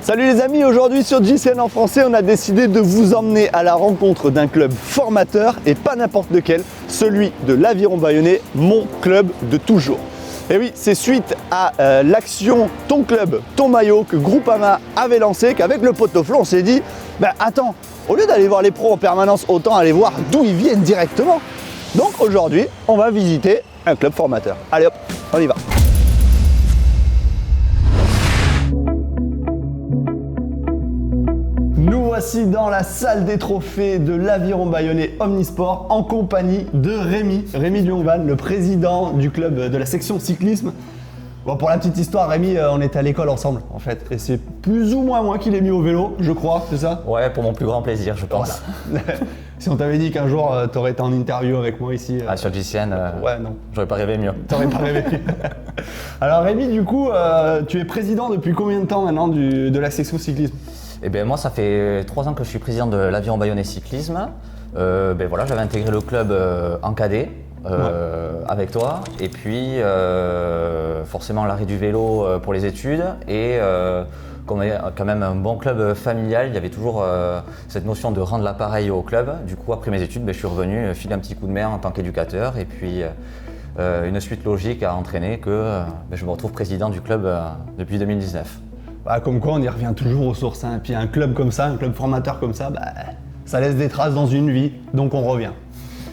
Salut les amis, aujourd'hui sur JCN en français, on a décidé de vous emmener à la rencontre d'un club formateur et pas n'importe lequel, celui de l'Aviron Bayonnais, mon club de toujours. Et oui, c'est suite à l'action Ton club, ton maillot que Groupama avait lancé, qu'avec le pot-au-feu, on s'est dit, attends, au lieu d'aller voir les pros en permanence, autant aller voir d'où ils viennent directement. Donc aujourd'hui, on va visiter un club formateur. Allez hop, on y va. Nous voici dans la salle des trophées de l'Aviron Bayonnais Omnisport en compagnie de Rémi Dionval, le président du club de la section cyclisme. Bon, pour la petite histoire, Rémi, on était à l'école ensemble en fait, et c'est plus ou moins moi qui l'ai mis au vélo, je crois, c'est ça? Ouais, pour mon plus grand plaisir, je pense. Voilà. Si on t'avait dit qu'un jour t'aurais été en interview avec moi ici. Sur JCN, ouais, non. J'aurais pas rêvé mieux. T'aurais pas rêvé. Alors Rémi, du coup, tu es président depuis combien de temps maintenant de la section cyclisme? Eh bien moi, ça fait 3 ans que je suis président de l'Aviron Bayonnais Cyclisme. Voilà, j'avais intégré le club en cadet avec toi. Et puis, forcément, l'arrêt du vélo pour les études. Et comme on est quand même un bon club familial, il y avait toujours cette notion de rendre l'appareil au club. Du coup, après mes études, je suis revenu filer un petit coup de main en tant qu'éducateur. Et puis, une suite logique à entraîner que je me retrouve président du club depuis 2019. Comme quoi on y revient toujours aux sources, hein. Et puis un club comme ça, un club formateur comme ça, ça laisse des traces dans une vie, donc on revient.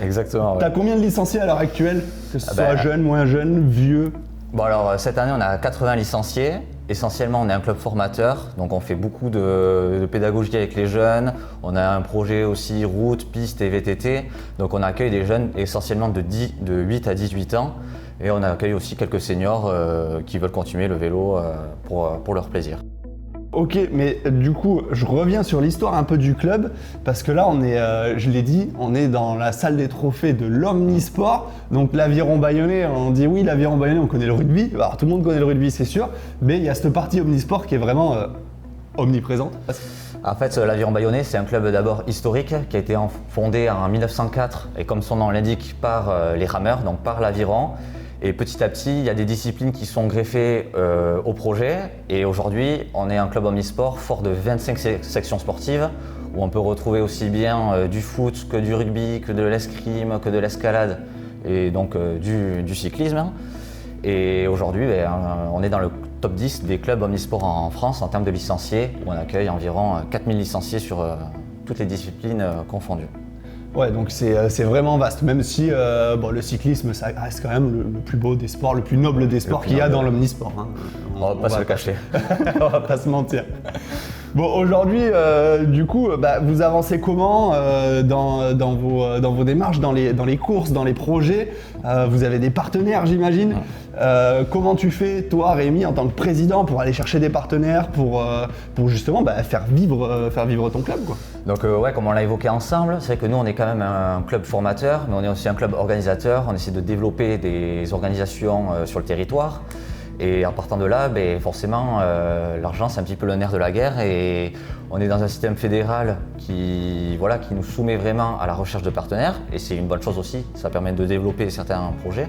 Exactement. Ouais. T'as combien de licenciés à l'heure actuelle? Que ce soit jeune, moins jeune, vieux? Bon alors cette année on a 80 licenciés. Essentiellement on est un club formateur, donc on fait beaucoup de pédagogie avec les jeunes. On a un projet aussi route, piste et VTT. Donc on accueille des jeunes essentiellement de 8 à 18 ans. Et on accueille aussi quelques seniors qui veulent continuer le vélo pour leur plaisir. Ok, mais du coup, je reviens sur l'histoire un peu du club, parce que là, on est, je l'ai dit, on est dans la salle des trophées de l'Omnisport. Donc l'Aviron Bayonnais, on dit oui, l'Aviron Bayonnais, on connaît le rugby. Alors tout le monde connaît le rugby, c'est sûr, mais il y a cette partie Omnisport qui est vraiment omniprésente. En fait, l'Aviron Bayonnais, c'est un club d'abord historique qui a été fondé en 1904 et comme son nom l'indique, par les rameurs, donc par l'Aviron. Et petit à petit, il y a des disciplines qui sont greffées au projet. Et aujourd'hui, on est un club omnisport fort de 25 sections sportives où on peut retrouver aussi bien du foot que du rugby, que de l'escrime, que de l'escalade et donc du cyclisme. Et aujourd'hui, on est dans le top 10 des clubs omnisport en France en termes de licenciés où on accueille environ 4000 licenciés sur toutes les disciplines confondues. Ouais, donc c'est vraiment vaste, même si le cyclisme, ça reste quand même le plus beau des sports, le plus noble des sports qu'il y a dans l'omnisport. Hein. On va pas se le cacher. On va pas se mentir. Bon, aujourd'hui, du coup, vous avancez comment dans vos démarches, dans les courses, dans les projets? Vous avez des partenaires, j'imagine. Comment tu fais, toi, Rémi, en tant que président, pour aller chercher des partenaires, pour justement faire vivre ton club, quoi? Donc comme on l'a évoqué ensemble, c'est vrai que nous on est quand même un club formateur, mais on est aussi un club organisateur. On essaie de développer des organisations sur le territoire. Et en partant de là, forcément, l'argent c'est un petit peu le nerf de la guerre et on est dans un système fédéral qui nous soumet vraiment à la recherche de partenaires et c'est une bonne chose aussi, ça permet de développer certains projets.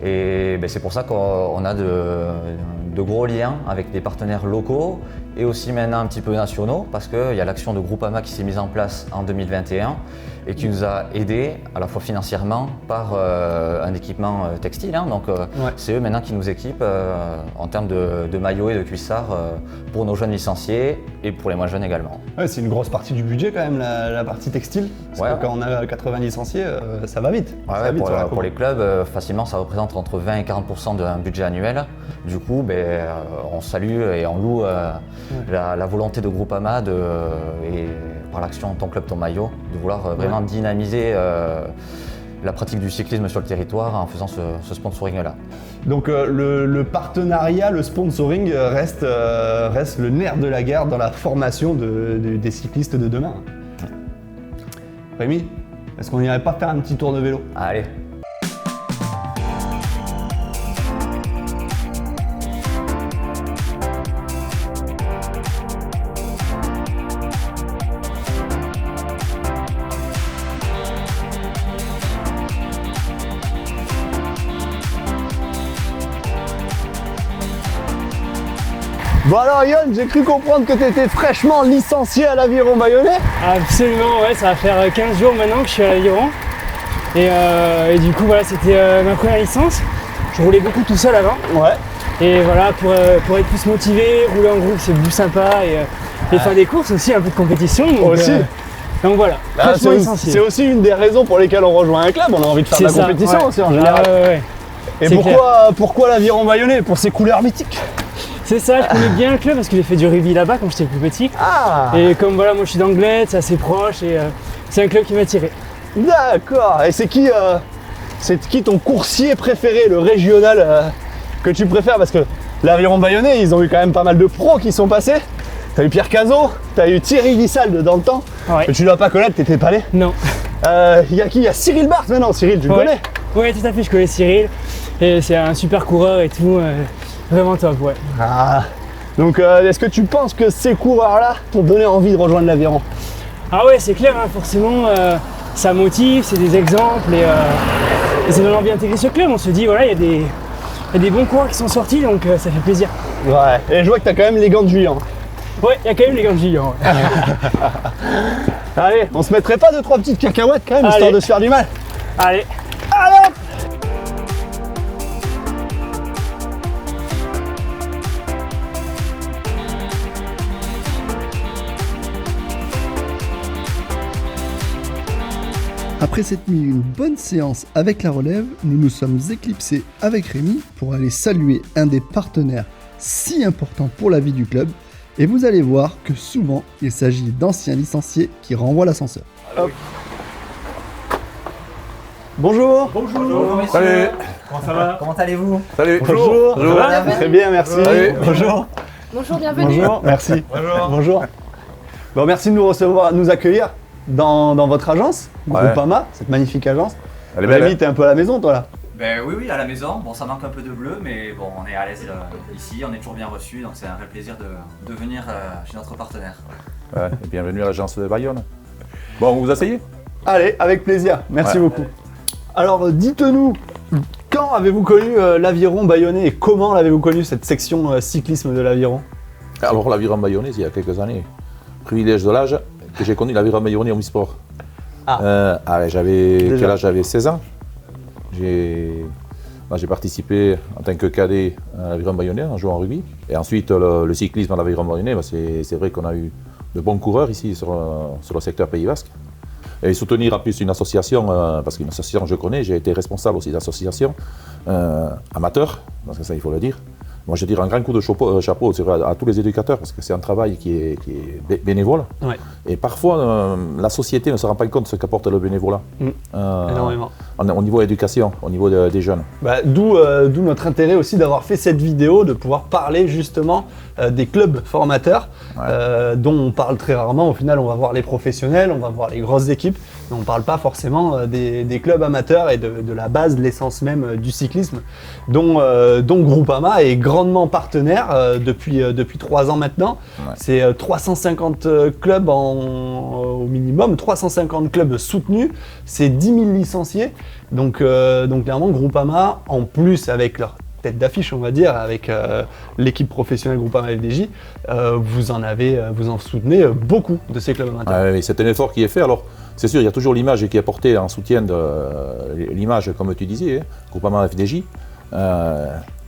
Et c'est pour ça qu'on a de gros liens avec des partenaires locaux et aussi maintenant un petit peu nationaux parce qu'il y a l'action de Groupama qui s'est mise en place en 2021 et qui nous a aidés à la fois financièrement par un équipement textile. Donc c'est eux maintenant qui nous équipent en termes de maillots et de cuissards pour nos jeunes licenciés et pour les moins jeunes également. Ouais, c'est une grosse partie du budget quand même, la partie textile. Parce que quand on a 80 licenciés, ça va vite. Pour les clubs, facilement ça représente entre 20 et 40% d'un budget annuel. Du coup, on salue et on loue la volonté de Groupama et par l'action Ton club, ton maillot, de vouloir vraiment dynamiser la pratique du cyclisme sur le territoire en faisant ce sponsoring-là. Donc le partenariat, le sponsoring reste le nerf de la guerre dans la formation des cyclistes de demain. Rémi, est-ce qu'on n'irait pas faire un petit tour de vélo? Allez. Bon alors Yon, j'ai cru comprendre que tu étais fraîchement licencié à l'Aviron Bayonnais. Absolument, ouais, ça va faire 15 jours maintenant que je suis à l'Aviron. Et du coup, voilà, c'était ma première licence. Je roulais beaucoup tout seul avant. Ouais. Et voilà, pour être plus motivé, rouler en groupe, c'est plus sympa. Et faire des courses aussi, un peu de compétition. Donc voilà, fraîchement licencié. C'est aussi une des raisons pour lesquelles on rejoint un club. On a envie de faire de la compétition aussi en général. Et pourquoi l'Aviron Bayonnais? Pour ses couleurs mythiques? C'est ça, je connais bien le club parce que j'ai fait du rugby là-bas quand j'étais plus petit. Ah. Et comme voilà, moi je suis d'Anglet, c'est assez proche et c'est un club qui m'a attiré. D'accord. Et c'est qui ton coursier préféré, le régional que tu préfères? Parce que l'Aviron Bayonnais, ils ont eu quand même pas mal de pros qui sont passés. T'as eu Pierre Cazot, t'as eu Thierry Lissalde dans le temps. Ouais. Mais tu dois pas connaître, t'étais pas allé? Non. Il y a qui? Il y a Cyril Barthes maintenant. Cyril, tu le connais? Oui, tout à fait, je connais Cyril. Et c'est un super coureur et tout. Vraiment top, ouais. Ah. Donc est-ce que tu penses que ces coureurs-là t'ont donné envie de rejoindre l'Aviron? Ah ouais, c'est clair, hein, forcément, ça motive, c'est des exemples et ça donne envie d'intégrer ce club. On se dit, voilà, il y a des bons coureurs qui sont sortis, donc ça fait plaisir. Ouais, et je vois que t'as quand même les gants de Juillan. Ouais, il y a quand même les gants de Juillan. Ouais. Allez, on se mettrait pas 2-3 petites cacahuètes quand même, histoire de se faire du mal? Allez. Allez. Après s'être mis une bonne séance avec la relève, nous nous sommes éclipsés avec Rémi pour aller saluer un des partenaires si importants pour la vie du club. Et vous allez voir que souvent, il s'agit d'anciens licenciés qui renvoient l'ascenseur. Hop. Bonjour. Bonjour messieurs. Salut. Comment ça va? Comment allez-vous? Salut. Bonjour. Bonjour. Ça va? Très bien, merci. Salut. Bonjour. Bonjour, bienvenue. Bonjour, merci. Bonjour. Bonjour. Bon, merci de nous recevoir, nous accueillir dans votre agence, Groupama, cette magnifique agence. Elle est belle. Rémi, t'es un peu à la maison, toi là? Ben oui, à la maison. Bon, ça manque un peu de bleu, mais bon, on est à l'aise ici, on est toujours bien reçus, donc c'est un vrai plaisir de venir chez notre partenaire. Ouais, et bienvenue à l'agence de Bayonne. Bon, vous asseyez? Allez, avec plaisir. Merci beaucoup. Alors, dites-nous, quand avez-vous connu l'Aviron Bayonnais et comment l'avez-vous connu, cette section cyclisme de l'Aviron? Alors, l'Aviron Bayonnais, il y a quelques années, privilège de l'âge, que j'ai connu l'Aviron Bayonnais en e-sport. J'avais quel âge? J'avais 16 ans. J'ai participé en tant que cadet à l'Aviron Bayonnais en jouant au rugby. Et ensuite, le cyclisme à l'Aviron Bayonnais, c'est vrai qu'on a eu de bons coureurs ici sur le secteur Pays Basque. Et soutenir en plus une association, parce qu'une association je connais, j'ai été responsable aussi d'associations amateurs, parce que ça il faut le dire. Moi je tire un grand coup de chapeau à tous les éducateurs, parce que c'est un travail qui est bénévole. Ouais. Et parfois la société ne se rend pas compte de ce qu'apporte le bénévolat. Énormément. Au niveau éducation, au niveau des jeunes. D'où notre intérêt aussi d'avoir fait cette vidéo, de pouvoir parler justement des clubs formateurs, dont on parle très rarement. Au final, on va voir les professionnels, on va voir les grosses équipes, mais on ne parle pas forcément des clubs amateurs et de la base, de l'essence même du cyclisme, dont Groupama est grandement partenaire depuis 3 ans maintenant. Ouais. C'est 350 clubs au minimum, 350 clubs soutenus, c'est 10 000 licenciés. Donc clairement, Groupama, en plus avec leur tête d'affiche, on va dire, avec l'équipe professionnelle Groupama FDJ, vous en soutenez beaucoup de ces clubs amateurs. Oui, c'est un effort qui est fait. Alors, c'est sûr, il y a toujours l'image qui est portée en soutien de l'image, comme tu disais, Groupama FDJ.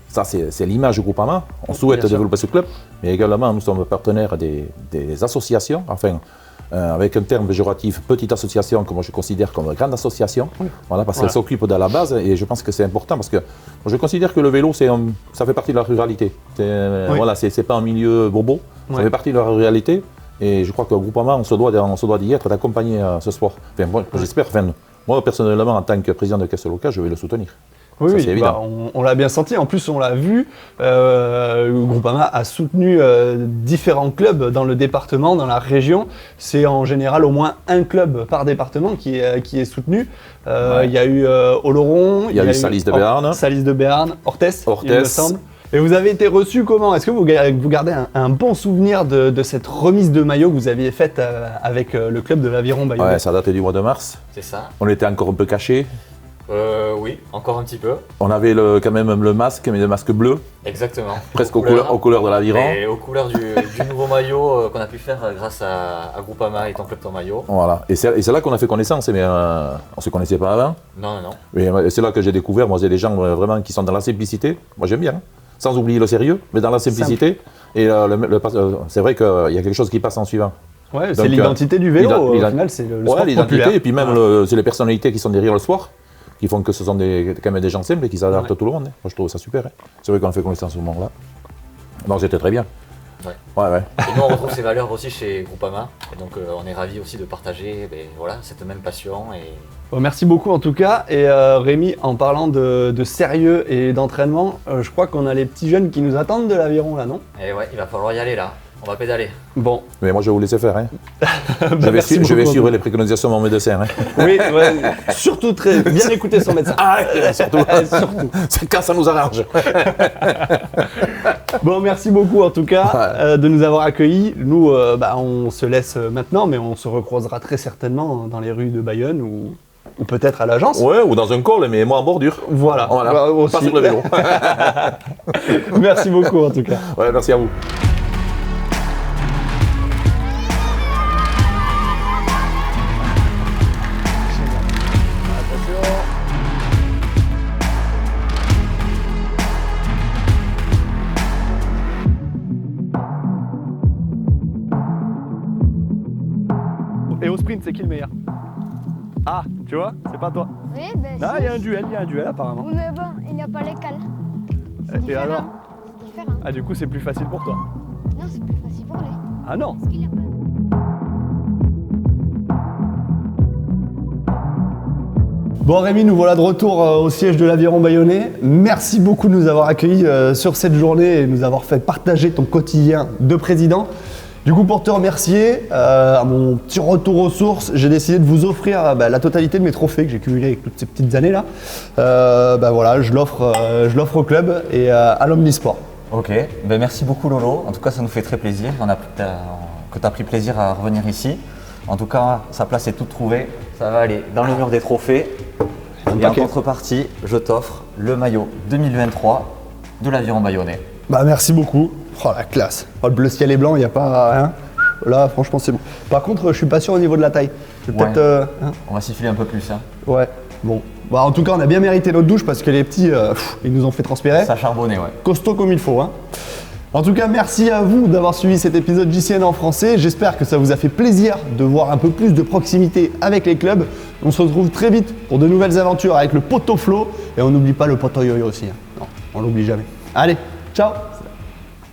Ça, c'est l'image du Groupama. On souhaite développer ce club, mais également, nous sommes partenaires des associations, enfin, avec un terme péjoratif, petite association, que moi je considère comme grande association, voilà, parce qu'elle s'occupe de la base, et je pense que c'est important, parce que je considère que le vélo, ça fait partie de la ruralité. Voilà, c'est pas un milieu bobo, ça fait partie de la ruralité, et je crois qu'au Groupama, on se doit d'y être, d'accompagner ce sport. Enfin, j'espère, moi personnellement, en tant que président de caisse locale, je vais le soutenir. Oui, ça, on l'a bien senti. En plus, on l'a vu, le Groupama a soutenu différents clubs dans le département, dans la région. C'est en général au moins un club par département qui est soutenu. Il y a eu Oloron, il y a eu Salis de Béarn, Orthès, il me semble. Et vous avez été reçu comment? Est-ce que vous gardez un bon souvenir de cette remise de maillot que vous aviez faite avec le club de l'Aviron Bayonnais? Ouais, ça date du mois de mars. C'est ça. On était encore un peu cachés. Oui, encore un petit peu. On avait quand même le masque, mais le masque bleu, Exactement. presque aux couleurs de l'Aviron. Et aux couleurs du nouveau maillot qu'on a pu faire grâce à Groupama et ton club ton maillot. Voilà. Et c'est là qu'on a fait connaissance, mais on ne se connaissait pas avant. Non, non, non. Mais c'est là que j'ai découvert, moi, c'est des gens vraiment qui sont dans la simplicité. Moi, j'aime bien, hein. Sans oublier le sérieux, mais dans la simplicité. Et c'est vrai qu'il y a quelque chose qui passe en suivant. Ouais, Donc, c'est l'identité du vélo, au final, c'est le sport l'identité, populaire. et puis même c'est les personnalités qui sont derrière le sport, qui font que ce sont quand même des gens simples et qui s'adaptent à tout le monde. Hein. Moi, je trouve ça super. Hein. C'est vrai qu'on a fait connaissance au moment-là. Non, c'était très bien. Ouais. Ouais. Et nous, on retrouve ces valeurs aussi chez Groupama. Et donc, on est ravis aussi de partager voilà, cette même passion. Et... Bon, merci beaucoup en tout cas. Et Rémi, en parlant de sérieux et d'entraînement, je crois qu'on a les petits jeunes qui nous attendent de l'Aviron là, non? Et ouais, il va falloir y aller là. On va pédaler. Bon. Mais moi, je vais vous laisser faire. Hein. Merci je vais beaucoup. suivre les préconisations de mon médecin. Hein. Oui, ouais, surtout très bien écouter son médecin. Ah, surtout. Surtout. C'est quand ça nous arrange. Bon, merci beaucoup en tout cas de nous avoir accueillis. Nous, on se laisse maintenant, mais on se recroisera très certainement dans les rues de Bayonne ou peut-être à l'agence. Ouais, ou dans un col, mais moi en bordure. Voilà. Pas sur le vélo. Merci beaucoup en tout cas. Ouais, merci à vous. Et au sprint, c'est qui le meilleur? Ah, tu vois, c'est pas toi. Oui, ben Ah, il y a un duel apparemment. Oui, mais bon, il n'y a pas l'écale. Et alors? C'est différent. Ah, du coup, c'est plus facile pour toi. Non, c'est plus facile pour lui. Ah non. Parce qu'il y a pas. Bon Rémi, nous voilà de retour au siège de l'Aviron Bayonnais. Merci beaucoup de nous avoir accueillis sur cette journée et de nous avoir fait partager ton quotidien de président. Du coup, pour te remercier, à mon petit retour aux sources, j'ai décidé de vous offrir la totalité de mes trophées que j'ai cumulés avec toutes ces petites années-là. Voilà, je l'offre au club et à l'Omnisport. Ok, merci beaucoup Lolo. En tout cas, ça nous fait très plaisir que tu as pris plaisir à revenir ici. En tout cas, sa place est toute trouvée. Ça va aller dans le mur des trophées. Et en contrepartie, je t'offre le maillot 2023 de l'Aviron Bayonnais. Merci beaucoup. Oh la classe. Oh, le bleu ciel et blanc, il n'y a pas rien. Là, franchement, c'est bon. Par contre, je suis pas sûr au niveau de la taille. C'est peut-être. On va s'y filer un peu plus. Hein. Ouais. Bon. En tout cas, on a bien mérité notre douche parce que les petits, ils nous ont fait transpirer. Ça charbonnait, ouais. Costaud comme il faut. Hein. En tout cas, merci à vous d'avoir suivi cet épisode JCN en français. J'espère que ça vous a fait plaisir de voir un peu plus de proximité avec les clubs. On se retrouve très vite pour de nouvelles aventures avec le Poto Flow. Et on n'oublie pas le Poto Yo-Yo aussi. Hein. Non, on l'oublie jamais. Allez, ciao!